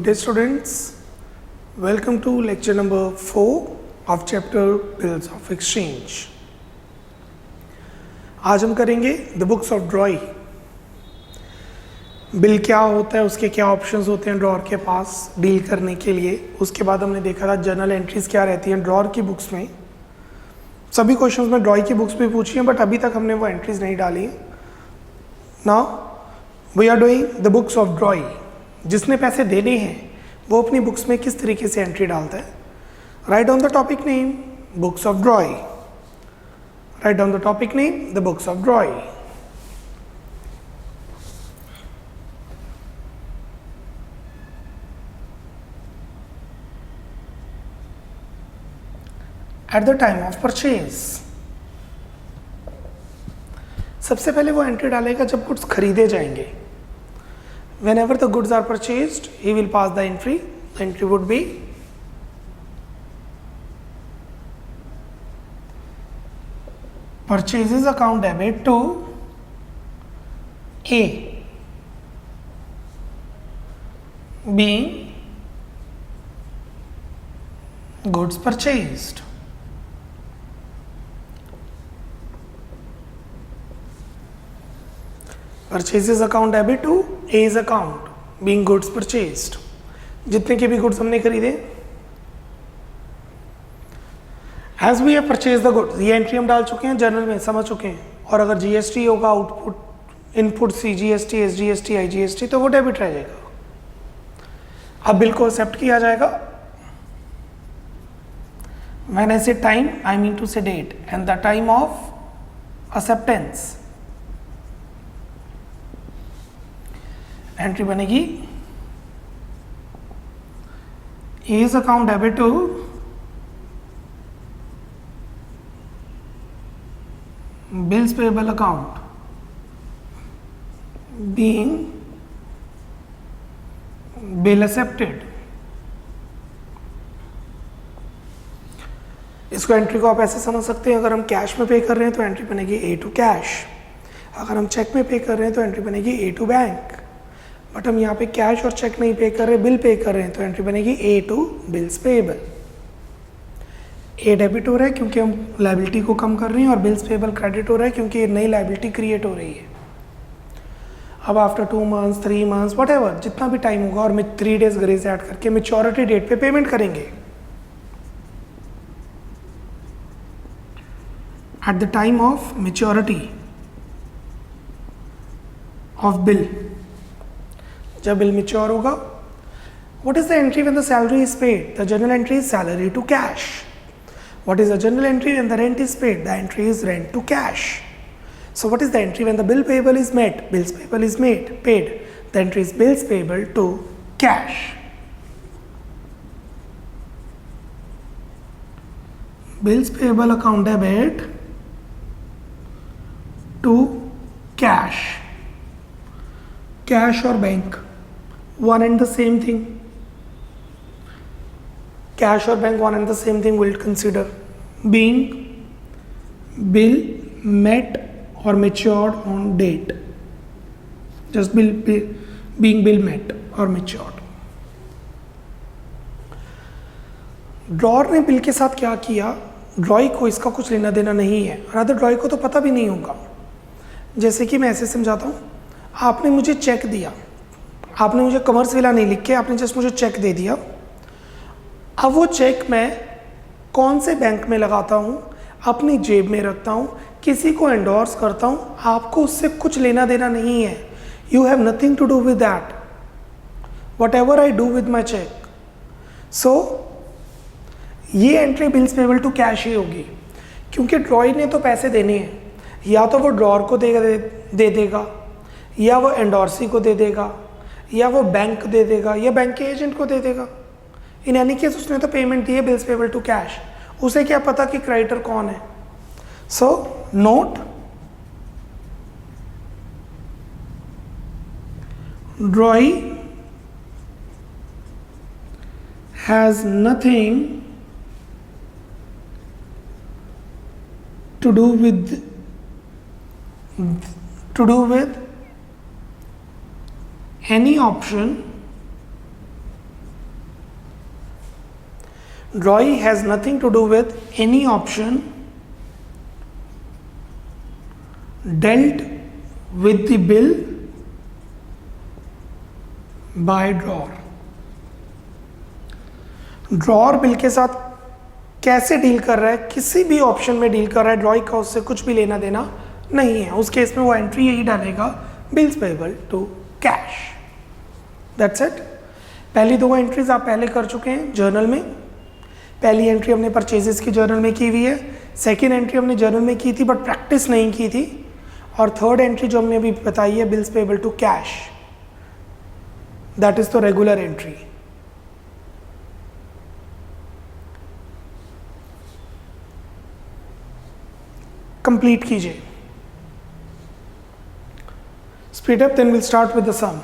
day students, welcome to lecture number 4 of chapter Bills of Exchange। आज हम करेंगे the books of ड्रॉई। Bill क्या होता है, उसके क्या ऑप्शंस होते हैं ड्रॉर के पास डील करने के लिए। उसके बाद हमने देखा था जर्नल एंट्रीज क्या रहती हैं ड्रॉर की बुक्स में। सभी क्वेश्चंस में ड्रॉई की बुक्स भी पूछी हैं बट अभी तक हमने वो एंट्रीज नहीं डाली। Now we are doing the books of drawee. जिसने पैसे देने हैं वो अपनी बुक्स में किस तरीके से एंट्री डालता है। Write down the topic name books of ड्रॉई। Write down the topic name the books of ड्रॉई। At the time of purchase, सबसे पहले वो एंट्री डालेगा जब गुड्स खरीदे जाएंगे। Whenever the goods are purchased, he will pass the entry. The entry would be purchases account debit to A, being goods purchased. Purchases account debit to A's account being goods purchased। जितने के भी goods हमने खरीदे, as we have purchased the goods, ये entry हम डाल चुके हैं, जर्नल में समझ चुके हैं। और अगर जीएसटी होगा output input C GST S GST I GST तो वो डेबिट रह जाएगा। अब बिल को एक्सेप्ट किया जाएगा। When I say time, I mean to say date and the time of acceptance। Entry बनेगी A's account debit to bills payable account being bill accepted। इसको एंट्री को आप ऐसे समझ सकते हैं, अगर हम कैश में पे कर रहे हैं तो एंट्री बनेगी A टू कैश, अगर हम चेक में पे कर रहे हैं तो एंट्री बनेगी A टू बैंक। बट हम यहाँ पे कैश और चेक नहीं पे कर रहे, बिल पे कर रहे हैं तो एंट्री बनेगी A to bills payable. A debit हो रहा है क्योंकि हम लायबिलिटी को कम कर रहे हैं और बिल्स पेएबल क्रेडिट हो रहा है क्योंकि ये नई लायबिलिटी क्रिएट हो रही है। अब after 2 months 3 months what ever जितना भी टाइम होगा और 3 डेज ग्रेस ऐड करके मैच्योरिटी डेट पे पेमेंट करेंगे। At the time of maturity of bill, जब बिल मैच्योर होगा, what is the entry when the salary is paid? The journal entry is salary to cash. What is the journal entry when the rent is paid? The entry is rent to cash. So what is the entry when the bill payable is met? Bills payable is paid. The entry is bills payable to cash. Bills payable account debit to cash. Cash or bank, one and the same thing। Cash or bank, one and the same thing, we'll consider being bill met or matured on date। Just being bill met or matured। Drawer ने bill के साथ क्या किया, ड्रॉई को इसका कुछ लेना देना नहीं है, रादर ड्रॉई को तो पता भी नहीं होगा। जैसे कि मैं ऐसे समझाता हूँ, आपने मुझे चेक दिया, आपने मुझे कॉमर्स विला नहीं लिख के, आपने जस्ट मुझे चेक दे दिया। अब वो चेक मैं कौन से बैंक में लगाता हूँ, अपनी जेब में रखता हूँ, किसी को एंडोर्स करता हूँ, आपको उससे कुछ लेना देना नहीं है। You have nothing to do with that, whatever I do with my cheque. So ये entry bills payable to cash ही होगी क्योंकि ड्रॉई ने तो पैसे देने हैं, या तो वो ड्रॉर को दे देगा, या वो एंडोर्सी को दे देगा, या वो बैंक दे देगा, या बैंक के एजेंट को दे देगा। इन एनी केस उसने तो पेमेंट दी है बिल्स पेबल टू कैश, उसे क्या पता कि क्रेडिटर कौन है। So note, drawee has nothing to do with any option drawee has nothing to do with any option dealt with the bill by drawer. Drawer bill के साथ कैसे deal कर रहा है, किसी भी ऑप्शन में डील कर रहा है, ड्रॉई का उससे कुछ भी लेना देना नहीं है। उस केस में वो एंट्री यही डालेगा, bills payable to cash. That's it. पहली दो एंट्रीज आप पहले कर चुके हैं जर्नल में। पहली एंट्री हमने परचेजेस की जर्नल में की हुई है, सेकेंड एंट्री हमने जर्नल में की थी बट प्रैक्टिस नहीं की थी, और थर्ड एंट्री जो हमने अभी बताई है bills payable to cash, that is the regular entry. Complete कीजिए। Speed up, then will start with the sum.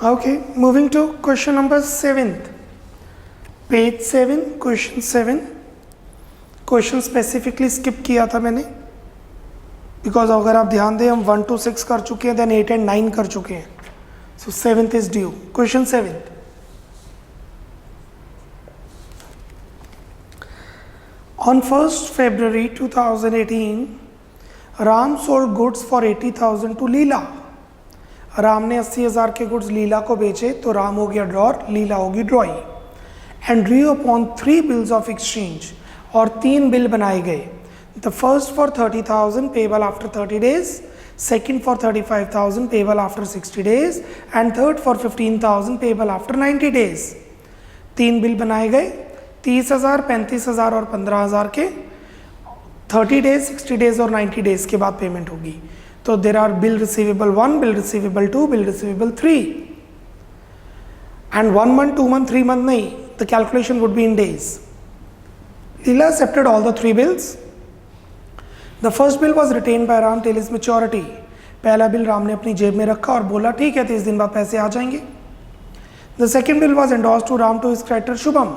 Okay, moving to question number 7th, page 7, question 7. Question specifically skip किया था मैंने, because अगर आप ध्यान दें हम 1 to 6 कर चुके हैं, देन 8 and 9 कर चुके हैं, सो 7th is due. Question 7th, on 1st February 2018, Ram sold goods for 80,000 to Leela. Ram ने 80,000 के गुड्स लीला को बेचे, तो राम हो गया ड्रॉर, लीला होगी ड्रॉई। And Drew upon 3 bills of exchange, और 3 बिल बनाए गए। The first for 30,000 payable after 30 days, second for 35,000 payable after 60 days, and third for 15,000 payable after 90 days। 3 bill बनाए गए, 30,000, 35,000 और 15,000 के। 30 days, 60 days और 90 days के बाद पेमेंट होगी। तो there are bill receivable 1, bill receivable 2, bill receivable 3, and 1 month, 2 month, 3 month नहीं, the calculation would be in days. Leela accepted all the 3 bills. The first bill was retained by Ram till his maturity. पहला bill Ram ने अपनी जेब में रखा और बोला ठीक है 30 दिन बाद पैसे आ जाएंगे। The second bill was endorsed to Ram to his creditor Shubham.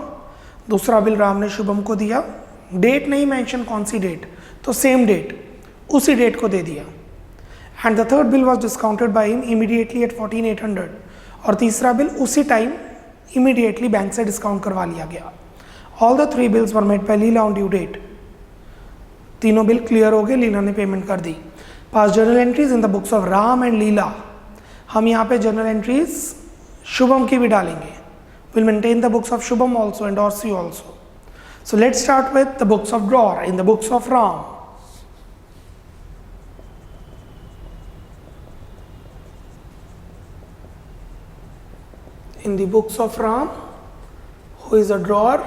दूसरा बिल राम ने शुभम को दिया, डेट नहीं मेंशन कौन सी डेट, तो सेम डेट, उसी डेट को दे दिया। And the third bill was discounted by him immediately at 14,800, और तीसरा बिल उसी टाइम इमीडिएटली बैंक से डिस्काउंट करवा लिया गया। All the 3 bills were made by Leela on due date. तीनों बिल क्लियर हो गए, लीला ने पेमेंट कर दी। Pass journal entries in the books of Ram and Leela. हम यहाँ पे जर्नल एंट्रीज शुभम की भी डालेंगे। Will maintain the books of Shubham also and ऑर्सी also. So let's start with the books of drawer in the books of Ram. In the books of Ram, who is a drawer,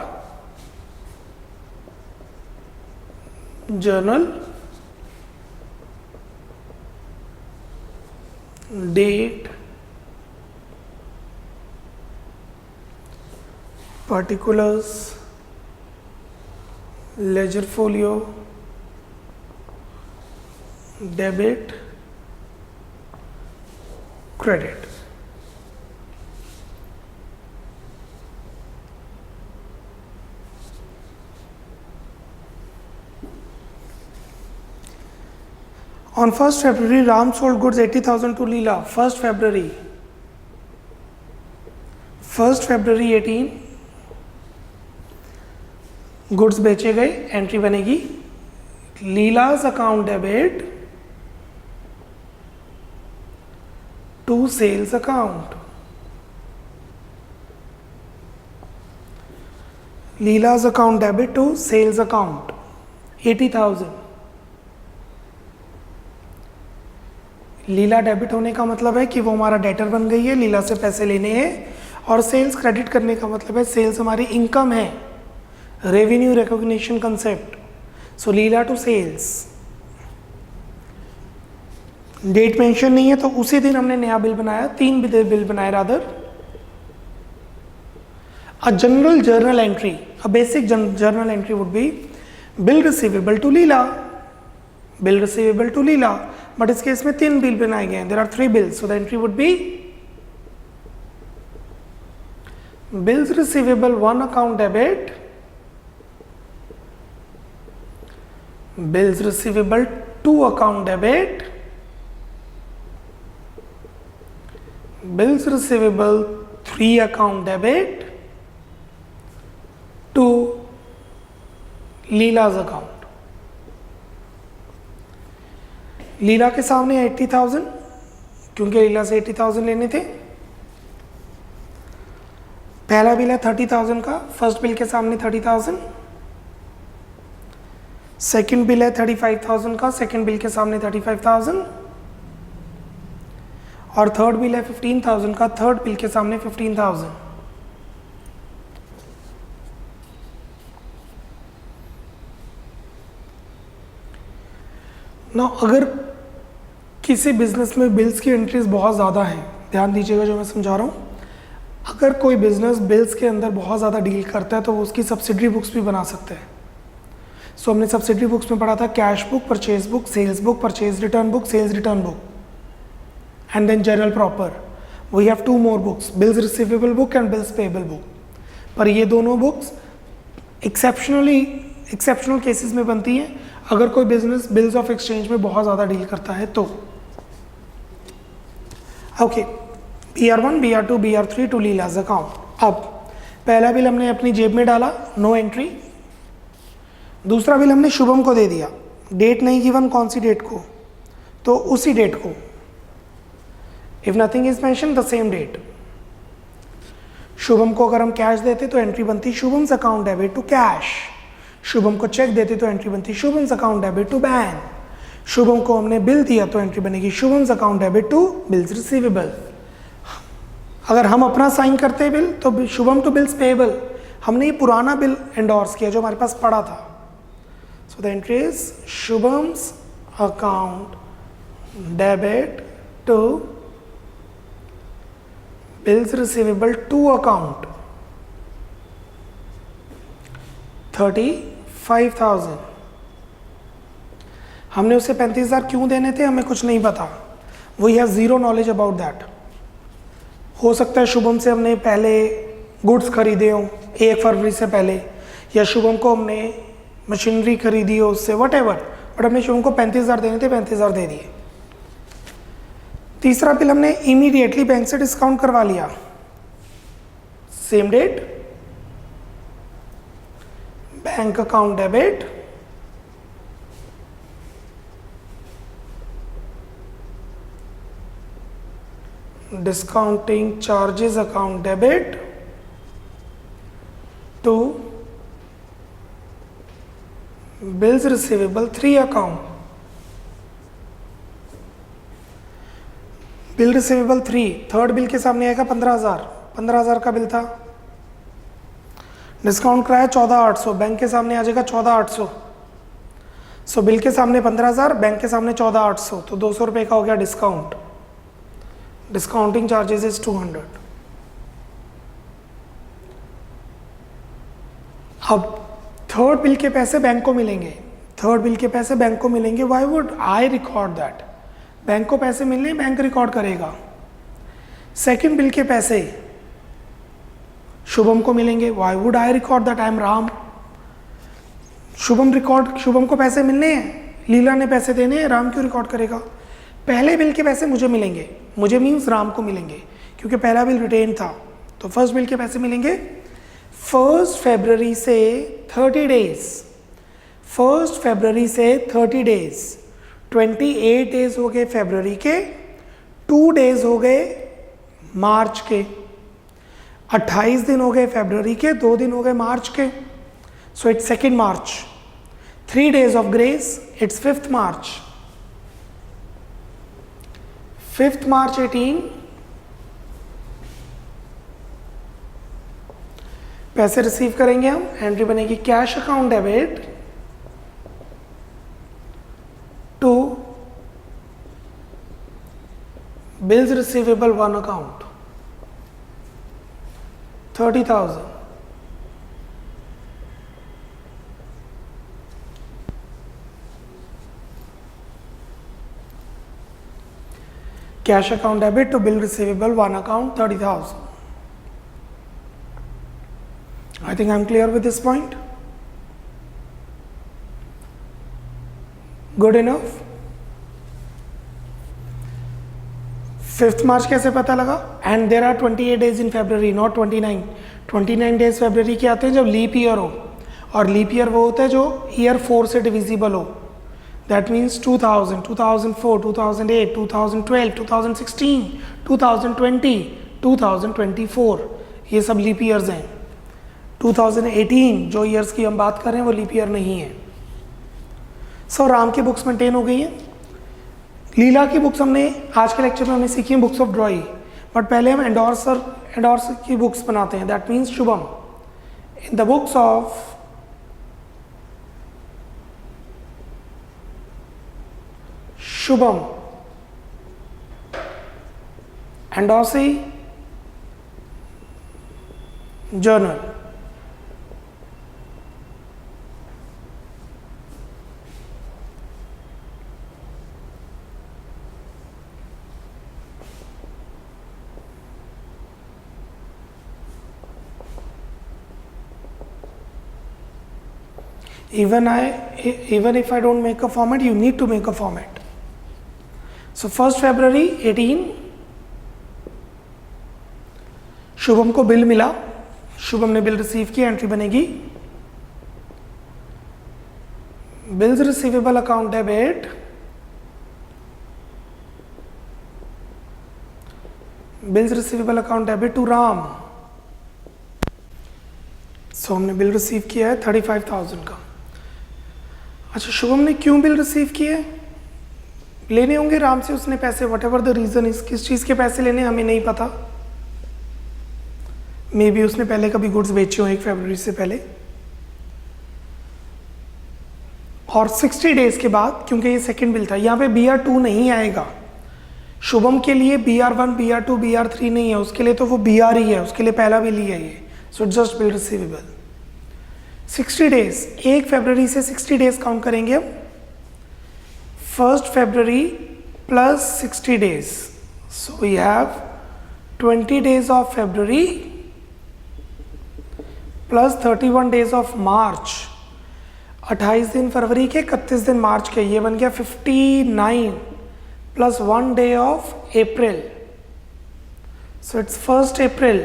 journal, date, particulars, ledger folio, debit, credit. On 1st February, Ram sold goods 80,000 to Leela. 1st February 18, goods बेचे गए, entry बनेगी Leela's account debit to sales account. Leela's account debit to sales account 80,000। Leela debit होने का मतलब है कि वो हमारा डेटर बन गई है, लीला से पैसे लेने हैं, और सेल्स क्रेडिट करने का मतलब है सेल्स हमारी इनकम है, revenue recognition concept. So Leela to sales. Date mention नहीं है तो उसी दिन हमने नया बिल बनाया, 3 बिल बनाए rather. A general journal entry, a basic journal entry would be bill receivable to Leela, bill receivable to Leela. But इस केस में 3 बिल बनाए गए हैं, there are 3 bills, so the entry would be bills receivable 1 account debit, bills receivable 2 account debit, bills receivable 3 account debit to लीला's account. लीला के सामने 80,000 क्योंकि लीला से 80,000 लेने थे. पहला बिल है 30,000 का, फर्स्ट बिल के सामने 30,000. सेकंड बिल है 35,000 का, सेकंड बिल के सामने 35,000. और थर्ड बिल है 15,000 का, थर्ड बिल के सामने 15,000. ना अगर किसी बिजनेस में बिल्स की एंट्रीज बहुत ज़्यादा हैं, ध्यान दीजिएगा जो मैं समझा रहा हूँ. अगर कोई बिजनेस बिल्स के अंदर बहुत ज़्यादा डील करता है तो वो उसकी सब्सिडरी बुक्स भी बना सकते हैं. सो हमने सब्सिडरी बुक्स में पढ़ा था cash book, purchase book, sales book, purchase return book, sales return book, and then journal proper. We have 2 more books, bills receivable book and bills payable book. पर ये दोनों बुक्स एक्सेप्शनल केसेस में बनती हैं अगर कोई बिजनेस बिल्स ऑफ एक्सचेंज में बहुत ज़्यादा डील करता है तो. Okay, BR1, BR2, BR3 to Leela's account. अब पहला बिल हमने अपनी जेब में डाला, नो एंट्री. दूसरा बिल हमने शुभम को दे दिया, डेट नहीं गिवन, कौन सी डेट को, तो उसी डेट को. If nothing is mention the same date. Shubham को अगर हम कैश देते तो एंट्री बनती Shubham's account debit to cash. Shubham को चेक देते तो एंट्री बनती Shubham's account debit to bank. Shubham को हमने बिल दिया तो एंट्री बनेगी Shubham's account debit to bills receivable. अगर हम अपना साइन करते हैं बिल तो शुभम टू बिल्स पेएबल. हमने ये पुराना बिल एंडोर्स किया जो हमारे पास पड़ा था. So the entry is Shubham's account debit to bills receivable to account 35,000. हमने उसे 35,000 क्यों देने थे हमें कुछ नहीं पता. We have zero knowledge about that. हो सकता है शुभम से हमने पहले गुड्स खरीदे हों 1 फरवरी से पहले, या शुभम को हमने मशीनरी खरीदी हो उससे, वट एवर. बट हमने शुभम को 35,000 देने थे, 35,000 दे दिए. तीसरा बिल हमने इमीडिएटली बैंक से डिस्काउंट करवा लिया, same date, bank account debit discounting charges account debit to bills receivable 3 account. Bill receivable 3, third bill के सामने आएगा 15,000. 15,000 का बिल था, डिस्काउंट कराया 14,800, बैंक के सामने आ जाएगा 14,800. सो बिल के सामने 15,000, बैंक के सामने 14,800, तो 200 रुपये का हो गया डिस्काउंट. Discounting charges is 200. अब थर्ड बिल के पैसे बैंक को मिलेंगे, थर्ड बिल के पैसे बैंक को मिलेंगे. Why would I record that? Bank को पैसे मिलने, बैंक रिकॉर्ड करेगा. सेकंड बिल के पैसे शुभम को मिलेंगे. Why would I record that? I am Ram. Shubham को पैसे मिलने हैं, लीला ने पैसे देने हैं, राम क्यों रिकॉर्ड करेगा? पहले बिल के पैसे मुझे मिलेंगे, मुझे मीन्स राम को मिलेंगे क्योंकि पहला बिल रिटेन था. तो फर्स्ट बिल के पैसे मिलेंगे 1 फरवरी से 30 डेज. 1 फरवरी से 30 डेज, 28 डेज हो गए फरवरी के, 2 डेज हो गए मार्च के, 28 दिन हो गए फरवरी के, 2 दिन हो गए मार्च के. So it's 2 March. 3 days of grace, it's 5th March. 5th March 18 पैसे रिसीव करेंगे हम. एंट्री बनेगी cash account debit to bills receivable 1 account 30,000. Cash account debit to bill receivable one account 30,000. I think I'm clear with this point. Good enough. 5th March कैसे पता लगा? And there are 28 days in February, not 29. 29 days February के आते हैं जब leap year हो, और leap year वो होता है जो ईयर 4 से डिविजिबल हो. That means 2000, 2004, 2008, 2012, 2016, 2020, 2024, ये सब लीप ईयर्स हैं. 2018 जो ईयर्स की हम बात कर रहे हैं वो लीप ईयर नहीं है. सो राम की बुक्स मेंटेन हो गई हैं. लीला की बुक्स हमने आज के लेक्चर में हमने सीखी हैं, बुक्स ऑफ ड्रॉई. बट पहले हम एंडोर्सर की बुक्स बनाते हैं. That means Shubham, in the books of Shubham endorsee journal, even if I don't make a format, you need to make a format. So 1st February 18, Shubham को बिल मिला, शुभम ने बिल रिसीव किया, entry बनेगी bills receivable account debit to Ram. So हमने bill receive किया है 35,000 का. अच्छा, शुभम ने क्यों बिल रिसीव किए? लेने होंगे राम से उसने पैसे, whatever the reason is. किस चीज़ के पैसे लेने हमें नहीं पता. मे बी उसने पहले कभी गुड्स बेचे हो 1 फरवरी से पहले. और 60 डेज के बाद, क्योंकि ये सेकंड बिल था, यहाँ पे BR2 नहीं आएगा. शुभम के लिए BR1, BR2, BR3 नहीं है, उसके लिए तो वो BR ही है, उसके लिए पहला बिल ही है ये. So just bill receivable. 60 days, 1 फरवरी से 60 डेज काउंट करेंगे हम. 1st February plus 60 days. So we have 20 days of February plus 31 days of March. 28 दिन फरवरी के, 31 दिन मार्च के, ये बन गया 59 plus 1 day of April. So it's 1st April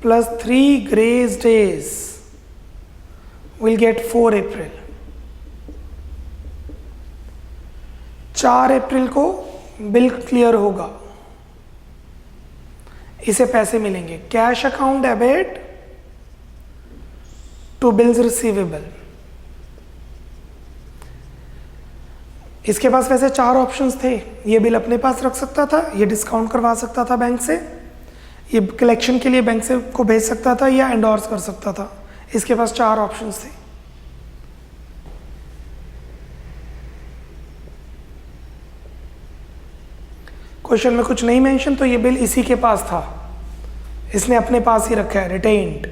plus 3 grace days. We'll get 4 April. 4 अप्रैल को बिल क्लियर होगा, इसे पैसे मिलेंगे. Cash account debit to bills receivable. इसके पास वैसे 4 ऑप्शंस थे. ये बिल अपने पास रख सकता था, ये डिस्काउंट करवा सकता था बैंक से, ये कलेक्शन के लिए बैंक से को भेज सकता था, या एंडोर्स कर सकता था. इसके पास 4 ऑप्शंस थे. क्वेश्चन में कुछ नहीं मेंशन, तो ये बिल इसी के पास था, इसने अपने पास ही रखा है, रिटेन्ड.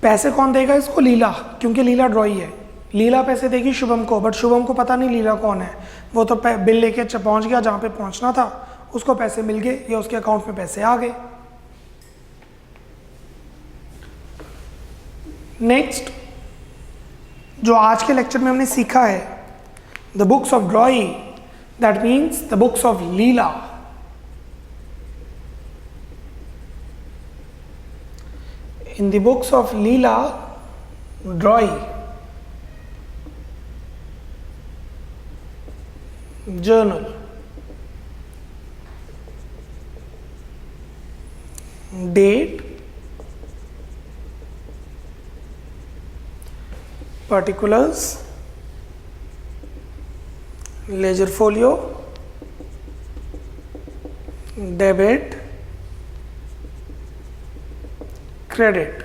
पैसे कौन देगा इसको? लीला, क्योंकि लीला ड्रॉई है. लीला पैसे देगी शुभम को, बट शुभम को पता नहीं लीला कौन है. वो तो बिल लेके पहुंच गया जहां पे पहुंचना था, उसको पैसे मिल गए या उसके अकाउंट में पैसे आ गए. नेक्स्ट, जो आज के लेक्चर में हमने सीखा है, the books of drawee, that means the books of Leela. In the books of Leela ड्रॉई, journal, date, particulars, ledger folio, debit, credit.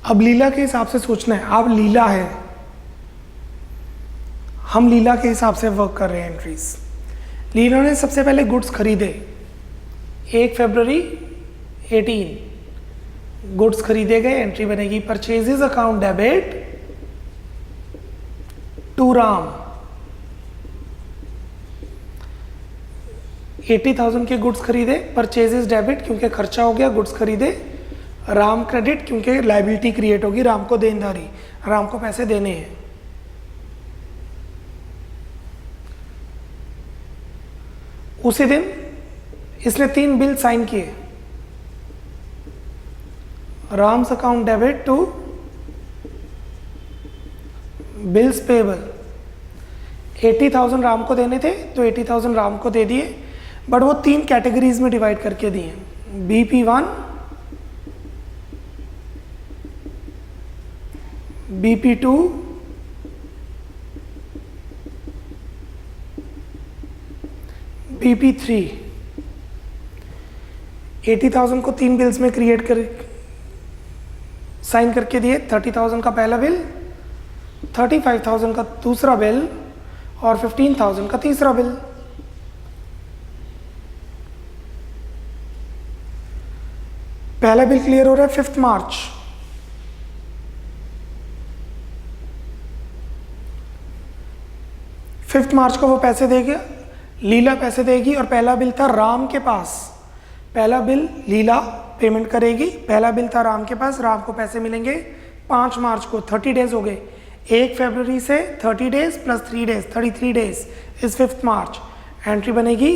अब लीला के हिसाब से सोचना है. अब लीला है, हम लीला के हिसाब से वर्क कर रहे हैं एंट्रीज. लीना ने सबसे पहले गुड्स खरीदे 1 फरवरी 18, गुड्स खरीदे गए, एंट्री बनेगी purchases account debit to Ram. 80,000 के गुड्स खरीदे, परचेजेस डेबिट क्योंकि खर्चा हो गया, गुड्स खरीदे, राम क्रेडिट क्योंकि लाइबिलिटी क्रिएट होगी, राम को देनदारी, राम को पैसे देने हैं। उसी दिन इसने 3 बिल साइन किए, Ram's account debit to bills payable. 80,000 Ram को देने थे तो 80,000 राम को दे दिए, बट वो 3 कैटेगरीज में डिवाइड करके दिए, BP1, BP2, BP3। 80,000 को 3 बिल्स में क्रिएट कर साइन करके दिए, 30,000 का पहला बिल, 35,000 का दूसरा बिल और 15,000 का तीसरा बिल। पहला बिल क्लियर हो रहा है 5 मार्च। फिफ्थ मार्च को वो पैसे देगा, लीला पैसे देगी, और पहला बिल था राम के पास। पहला बिल लीला पेमेंट करेगी, पहला बिल था राम के पास, राम को पैसे मिलेंगे 5 मार्च को। 30 डेज हो गए, 1 फरवरी से 30 days plus 3 days, 33 days is 5 March. Entry बनेगी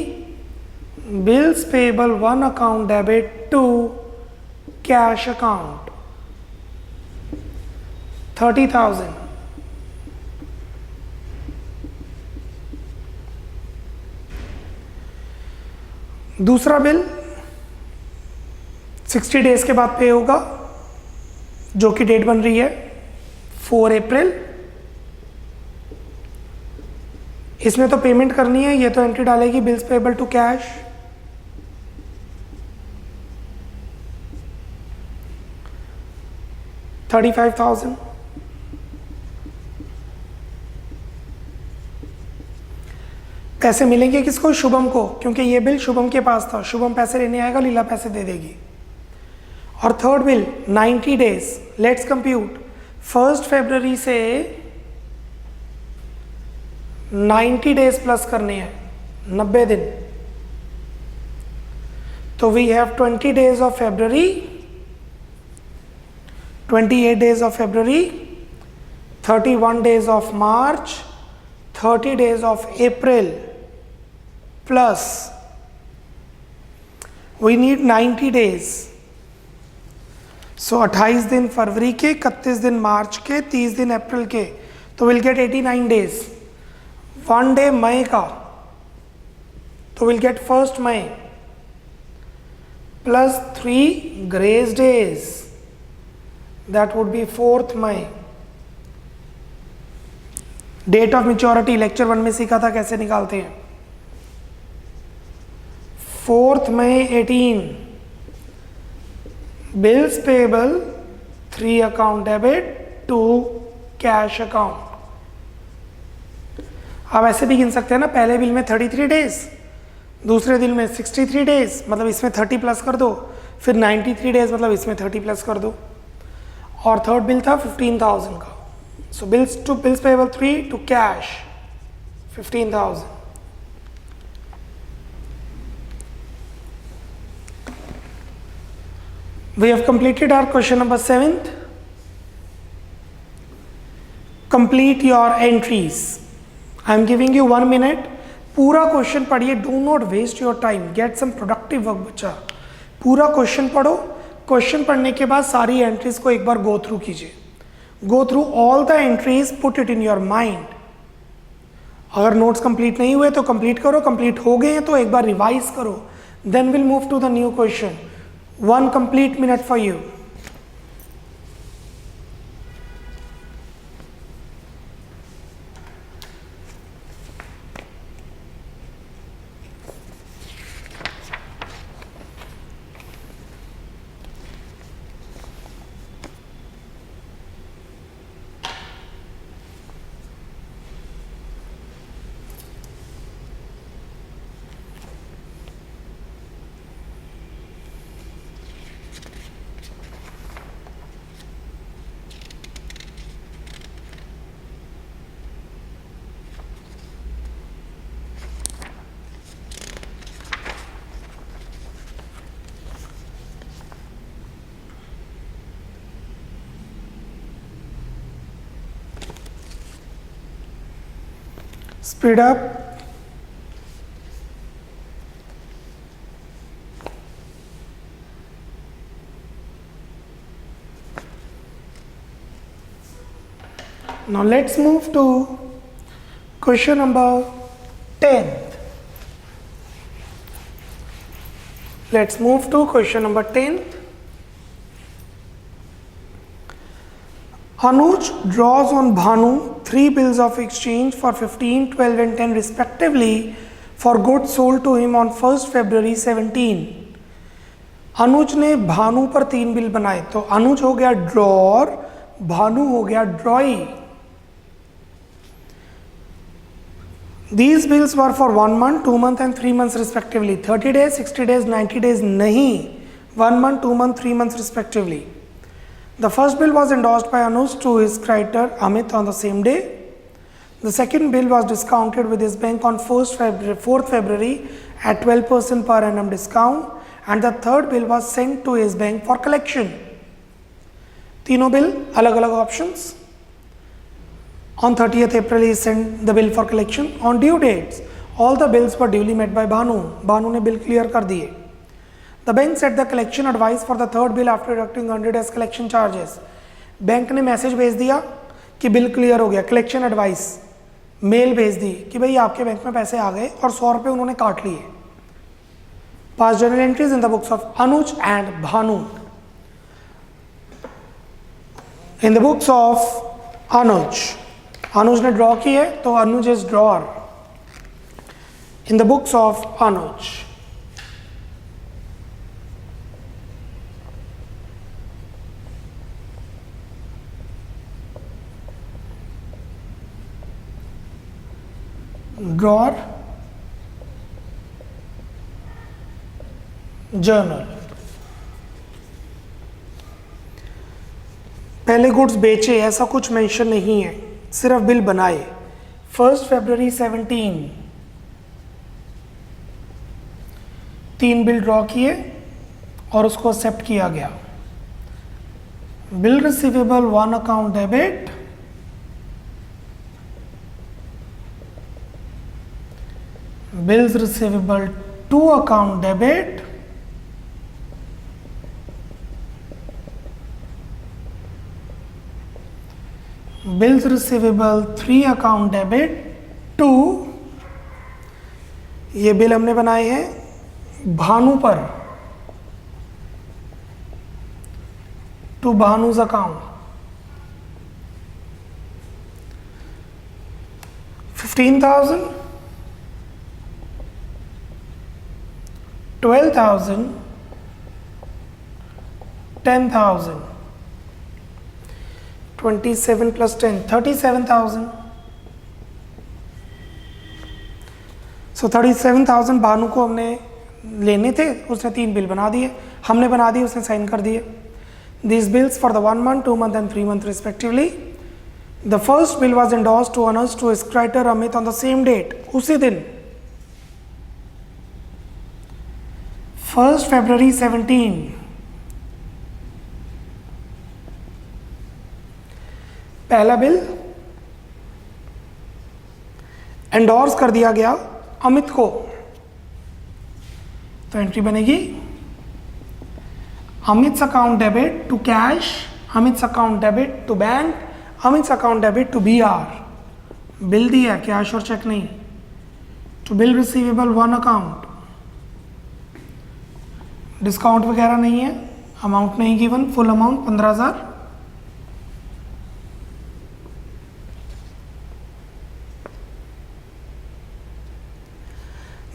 bills payable 1 account debit to cash account 30,000। दूसरा बिल 60 डेज के बाद पे होगा, जो कि डेट बन रही है 4 अप्रैल। इसमें तो पेमेंट करनी है, ये तो एंट्री डालेगी बिल्स पेबल टू कैश। $35,000। पैसे मिलेंगे किसको? शुभम को, क्योंकि ये बिल शुभम के पास था। शुभम पैसे लेने आएगा, लीला पैसे दे देगी। और third bill 90 days, let's compute. 1 फरवरी से 90 डेज प्लस करने हैं, 90 दिन। तो we have 20 days of February, 28 days of February, 31 days of March, 30 days of April, plus we need 90 days. So 28 दिन फरवरी के, 31 दिन मार्च के, 30 दिन अप्रैल के, तो विल गेट 89 डेज। 1 डे मई का, तो विल गेट 1 मई plus 3 grace days, that would be 4th मई। डेट ऑफ मेच्योरिटी लेक्चर 1 में सीखा था कैसे निकालते हैं। 4th मई 18, bills payable 3 account debit 2 cash account. आप ऐसे भी गिन सकते हैं ना, पहले बिल में 33 डेज, दूसरे बिल में 63 डेज, मतलब इसमें 30 प्लस कर दो, फिर 93 डेज मतलब इसमें 30 प्लस कर दो, और थर्ड बिल था 15,000 का। So bills payable 3 to cash 15,000. We have completed our question number 7th. Complete your entries. I am giving you 1 minute. पूरा क्वेश्चन पढ़िए, do not waste your time. Get some productive work बच्चा। पूरा question पढ़ो, question पढ़ने के बाद सारी entries को एक बार गो थ्रू कीजिए। Go through all the entries, put it in your mind. अगर नोट्स कंप्लीट नहीं हुए तो कंप्लीट करो, कंप्लीट हो गए हैं तो एक बार रिवाइज करो, then we'll move to the new question. 1 complete minute for you. Speed up. Now let's move to question number 10. Let's move to question number 10. Anuj draws on Bhanu 3 bills of exchange for 15, 12 and 10 respectively for goods sold to him on 1st February 17. अनुज ने भानु पर 3 bill बनाए, तो अनुज हो गया drawer, Bhanu हो गया ड्रॉई. These bills were for 1 month, 2 month and 3 months respectively. 30 days, 60 days, 90 days नहीं, 1 month, 2 month, 3 months respectively. The first bill was endorsed by Anuj to his creditor Amit on the same day. The second bill was discounted with his bank on 4th February at 12% per annum discount, and the third bill was sent to his bank for collection. तीनों bill अलग अलग options. On 30th April, he sent the bill for collection. On due dates, all the bills were duly met by Bhanu. Bhanu ने bill clear कर दिए. The bank set the collection advice for the third bill after deducting 100 as collection charges. Bank ने message भेज दिया कि bill clear हो गया, collection advice mail भेज दी कि भाई आपके बैंक में पैसे आ गए और 100 रुपये उन्होंने काट लिए. Past journal entries in the books of Anuj and Bhanu. In the books of Anuj, अनुज ने ड्रॉ की है तो Anuj is drawer. In the books of Anuj, drawer, journal. पहले गुड्स बेचे ऐसा कुछ मेंशन नहीं है, सिर्फ बिल बनाए. 1st February 17 3 बिल ड्रॉ किए और उसको एक्सेप्ट किया गया. Bill receivable 1 account debit, bills receivable 2 account debit, bills receivable 3 account debit 2. ये बिल हमने बनाए हैं भानु पर, to Bhanu's account. 15,000, 12,000, 10,000. 27 plus 10, 37,000. So 37,000 Bhanu को हमने लेने थे, उसने 3 बिल बना दिए, हमने बना दिए, उसने साइन कर दिए. These bills for the 1 month, 2 month and 3 month respectively. The first bill was endorsed to Anuj to his creditor Amit on the same date. उसी दिन 1st February 17. पहला बिल एंडोर्स कर दिया गया अमित को, तो एंट्री बनेगी Amit's account debit to cash, Amit's account debit to bank, Amit's account debit to BR. Bill दिया, कैश और चेक नहीं. To bill receivable 1 account, discount वगैरह नहीं है, अमाउंट नहीं given, full amount 15,000.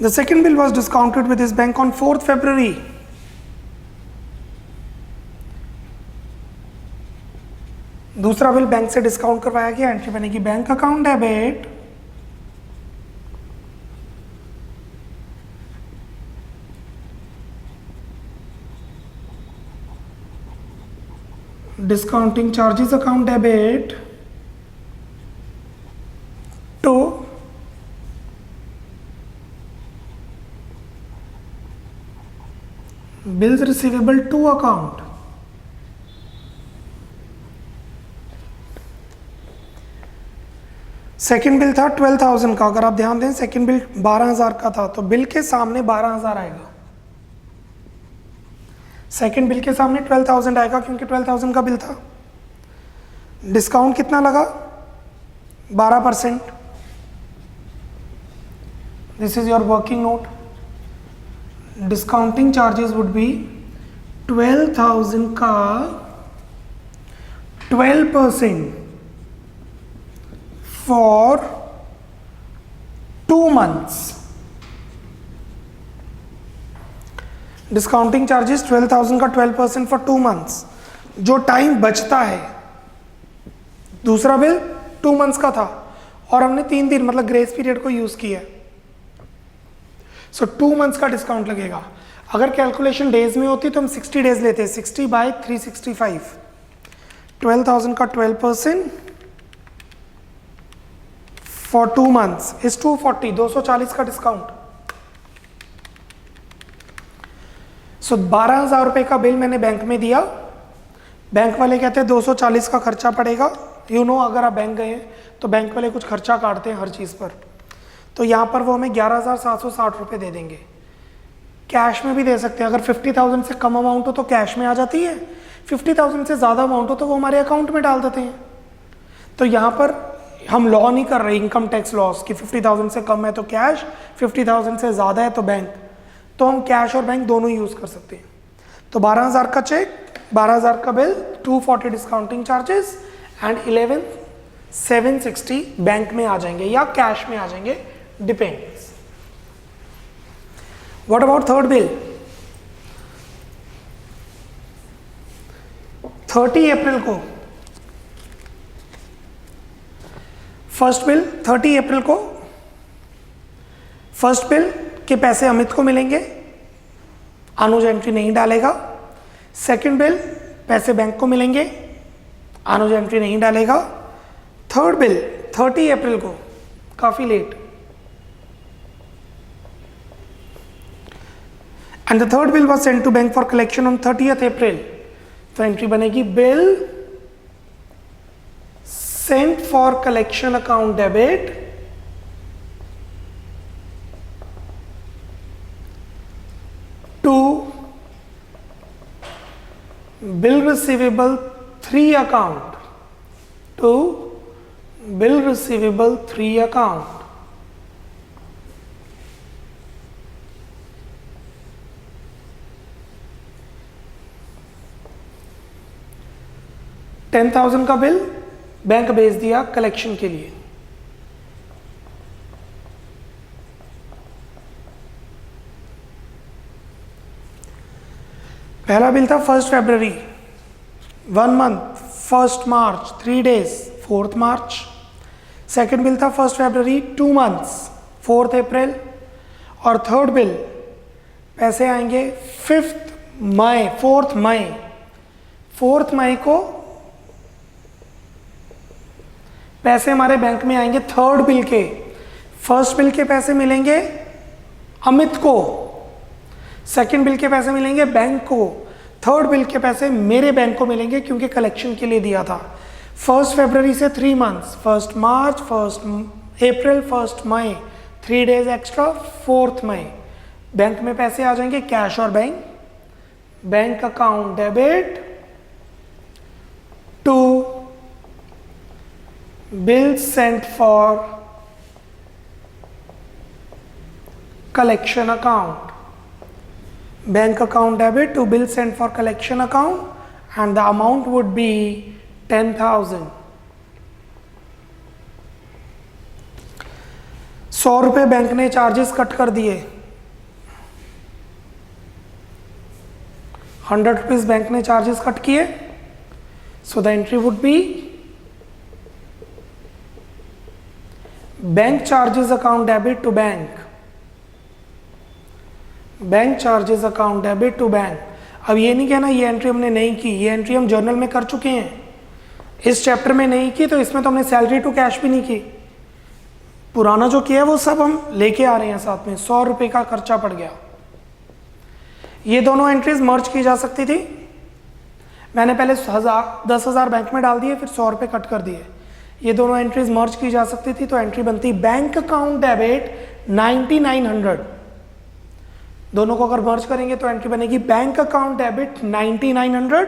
The second bill was discounted with his bank on 4th February. दूसरा bill bank से discount करवाया गया, एंट्री बनेगी bank account debit discounting charges account debit to bills receivable to account. Second bill था 12,000 का, अगर आप ध्यान दें सेकंड बिल 12,000 का था, तो बिल के सामने 12,000 आएगा। सेकंड बिल के सामने 12,000 आएगा क्योंकि 12,000 का बिल था। डिस्काउंट कितना लगा? 12%। This is your working note. Discounting charges would be 12,000 का 12% for 2 months। डिस्काउंटिंग चार्जेस 12,000 का 12% फॉर 2 मंथ्स। जो टाइम बचता है, दूसरा बिल 2 मंथ्स का था और हमने 3 दिन मतलब ग्रेस पीरियड को यूज किया, सो 2 मंथ्स का डिस्काउंट लगेगा। अगर कैलकुलेशन डेज में होती तो हम 60 डेज लेते हैं, 60 बाय 365। 12,000 का 12% फॉर 2 मंथ्स इज 240, 240 का डिस्काउंट। सो 12,000 रुपए का बिल मैंने बैंक में दिया, बैंक वाले कहते हैं 240 का खर्चा पड़ेगा। अगर आप बैंक गए हैं तो बैंक वाले कुछ खर्चा काटते हैं हर चीज़ पर, तो यहाँ पर वो हमें 11,760 रुपये दे देंगे। कैश में भी दे सकते हैं, अगर 50,000 से कम अमाउंट हो तो कैश में आ जाती है, 50,000 से ज़्यादा अमाउंट हो तो वो हमारे अकाउंट में डाल देते हैं। तो यहाँ पर हम लॉ नहीं कर रहे इनकम टैक्स लॉस कि 50,000 से कम है तो कैश, 50,000 से ज़्यादा है तो बैंक, तो हम कैश और बैंक दोनों यूज़ कर सकते हैं। तो 12,000 का चेक, 12,000 का bill, 240 discounting charges and 11,760 bank में आ जाएंगे या कैश में आ जाएंगे, depends. What about third bill? 30 अप्रैल को फर्स्ट बिल, 30 अप्रैल को फर्स्ट बिल के पैसे अमित को मिलेंगे, अनुज एंट्री नहीं डालेगा। सेकंड बिल पैसे बैंक को मिलेंगे, अनुज एंट्री नहीं डालेगा। थर्ड बिल 30 अप्रैल को, काफी late, and the third bill was sent to bank for collection on 30th April. तो एंट्री बनेगी bill sent for collection account debit to bill receivable 3 account, to bill receivable 3 account। $10,000 का bill bank भेज दिया collection के लिए। पहला bill था 1 फरवरी 1 month, 1 मार्च 3 days 4 मार्च। Second bill था 1 फरवरी 2 मंथ्स 4 अप्रैल। और थर्ड बिल पैसे आएंगे 4 मई को पैसे हमारे बैंक में आएंगे थर्ड बिल के। फर्स्ट बिल के पैसे मिलेंगे अमित को, सेकंड बिल के पैसे मिलेंगे बैंक को, थर्ड बिल के पैसे मेरे बैंक को मिलेंगे क्योंकि कलेक्शन के लिए दिया था। 1 फरवरी से 3 मंथ्स, 1 मार्च, 1 अप्रैल, 1 मई, 3 डेज एक्स्ट्रा, 4 मई बैंक में पैसे आ जाएंगे कैश और bank account debit to bill sent for collection account, bank account debit to bill sent for collection account, and the amount would be 10,000। 100 रुपये बैंक ने चार्जेस कट कर दिए, 100 रुपीज बैंक ने चार्जेस कट किए, so the entry would be bank charges account debit to bank, bank charges account debit to bank. अब ये नहीं कहना ये एंट्री हमने नहीं की, ये एंट्री हम जर्नल में कर चुके हैं, इस चैप्टर में नहीं की, तो इसमें तो हमने सैलरी टू कैश भी नहीं की। पुराना जो किया है वो सब हम लेके आ रहे हैं साथ में। 100 रुपये का खर्चा पड़ गया। ये दोनों एंट्रीज मर्ज की जा सकती थी, मैंने पहले 10,000 बैंक में डाल दिए, फिर 100 रुपये कट कर दिए। ये दोनों एंट्रीज मर्ज की जा सकती थी, तो एंट्री बनती बैंक अकाउंट डेबिट 9900। दोनों को अगर मर्ज करेंगे तो एंट्री बनेगी bank account debit 9900,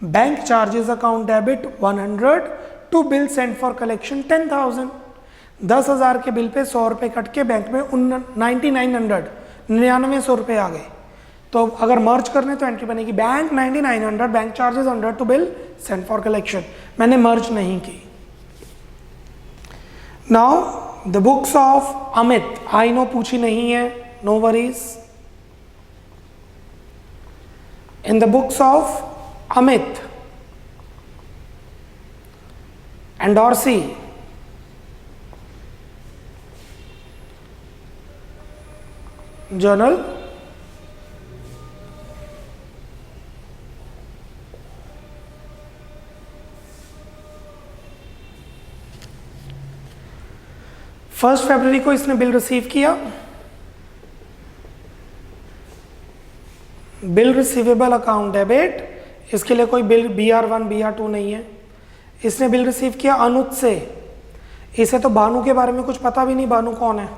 bank charges account debit 100 to bill send for collection 10,000। 10,000 के बिल पे 100 रुपये कट के बैंक में 9900 9900 रुपये आ गए। तो अगर मर्ज करने तो एंट्री बनेगी bank 9900, bank charges 100 to bill send for collection. मैंने मर्ज नहीं की। Now the books of Amit, I know पूछी नहीं है, no worries. In the books of Amit and डॉर्सी, जर्नल, फर्स्ट फरवरी को इसने बिल रिसीव किया। बिल रिसीवेबल अकाउंट डेबिट, इसके लिए कोई बिल BR1 BR2 नहीं है। इसने बिल रिसीव किया अनुज से। इसे तो भानु के बारे में कुछ पता भी नहीं, भानु कौन है।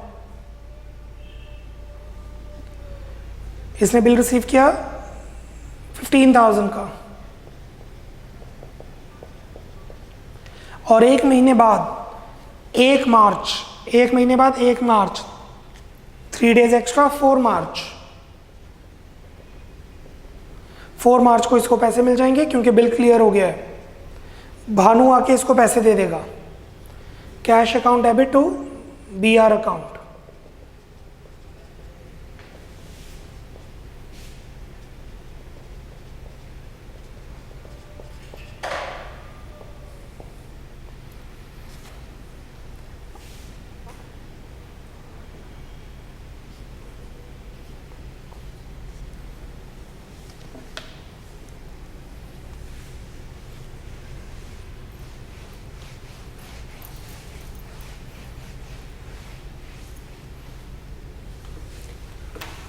इसने बिल रिसीव किया 15,000 का, और एक महीने बाद 1 मार्च, 1 महीने बाद 1 मार्च, 3 डेज एक्स्ट्रा 4 मार्च, 4 मार्च को इसको पैसे मिल जाएंगे क्योंकि बिल क्लियर हो गया है। भानु आके इसको पैसे दे देगा। Cash account debit to BR account.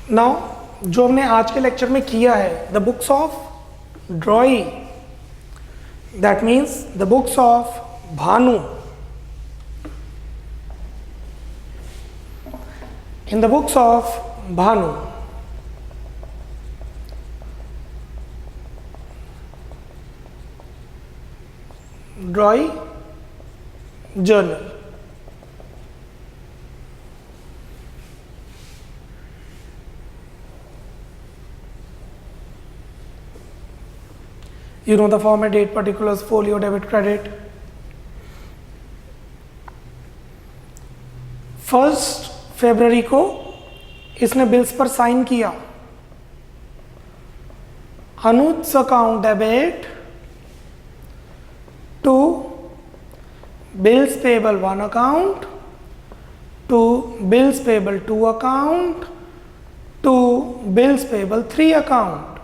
Now जो हमने आज के लेक्चर में किया है, the books of drawee, that means the books of Bhanu, in the books of Bhanu drawee journal, you know the format, date, particulars, folio, debit, credit. First फरवरी को इसने बिल्स पर साइन किया। Anuj account debit to bills payable 1 account to bills payable 2 account to bills payable 3 account.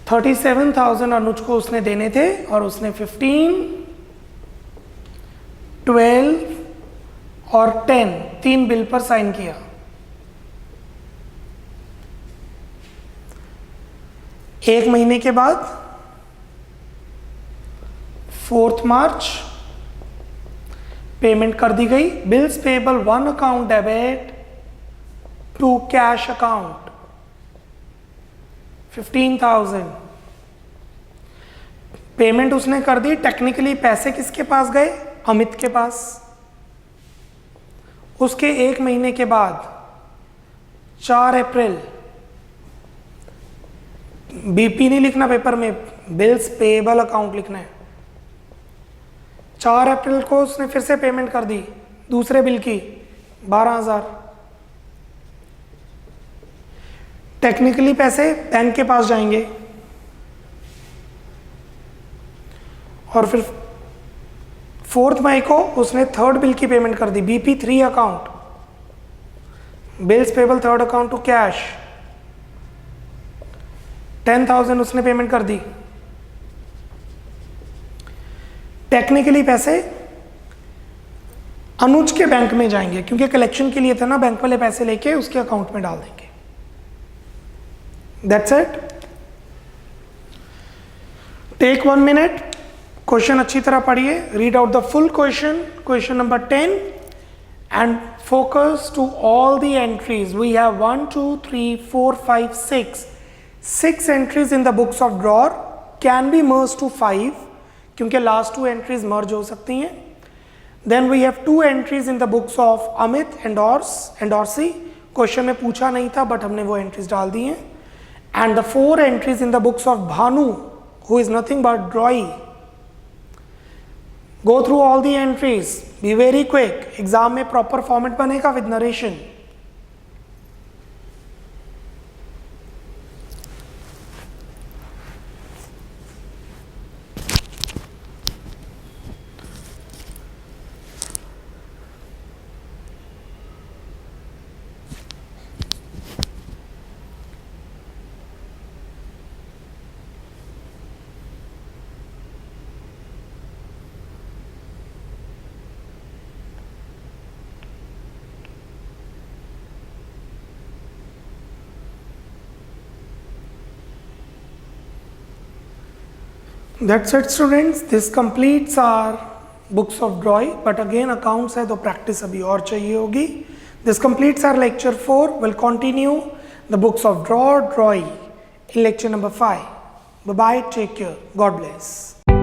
37,000 अनुज को उसने देने थे और उसने 15, 12 और 10 3 बिल पर साइन किया। एक महीने के बाद 4 मार्च पेमेंट कर दी गई। Bills payable 1 account debit to cash account 15,000 payment उसने कर दी। टेक्निकली पैसे किसके पास गए? अमित के पास। उसके एक महीने के बाद 4 अप्रैल, बीपी नहीं लिखना पेपर में, बिल्स पेबल अकाउंट लिखना है। 4 अप्रैल को उसने फिर से पेमेंट कर दी दूसरे बिल की 12,000। टेक्निकली पैसे बैंक के पास जाएंगे और फिर 4 मई को उसने 3rd बिल की पेमेंट कर दी, BP 3 account, bills payable 3rd account to cash 10,000 उसने पेमेंट कर दी। टेक्निकली पैसे अनुज के बैंक में जाएंगे क्योंकि कलेक्शन के लिए था ना, बैंक वाले पैसे लेके उसके अकाउंट में डाल देंगे। That's it. Take 1 minute, question अच्छी तरह पढ़िए, read out the full question, question number 10, and focus to all the entries. We have 1 2 3 4 5 6 entries in the books of drawer, can be merged to 5 क्योंकि last 2 entries merge हो सकती हैं. Then we have 2 entries in the books of Amit and Dorsey. Question में पूछा नहीं था but हमने वो एंट्रीज डाल दी हैं. And the 4 entries in the books of Bhanu, who is nothing but Roy. Go through all the entries, be very quick. Exam में proper format बनेगा with narration. That's it students, this completes our books of drawing, but again accounts है तो practice अभी और चाहिए होगी. This completes our lecture 4. We'll continue the books of drawing in lecture number 5. Bye bye, take care, God bless.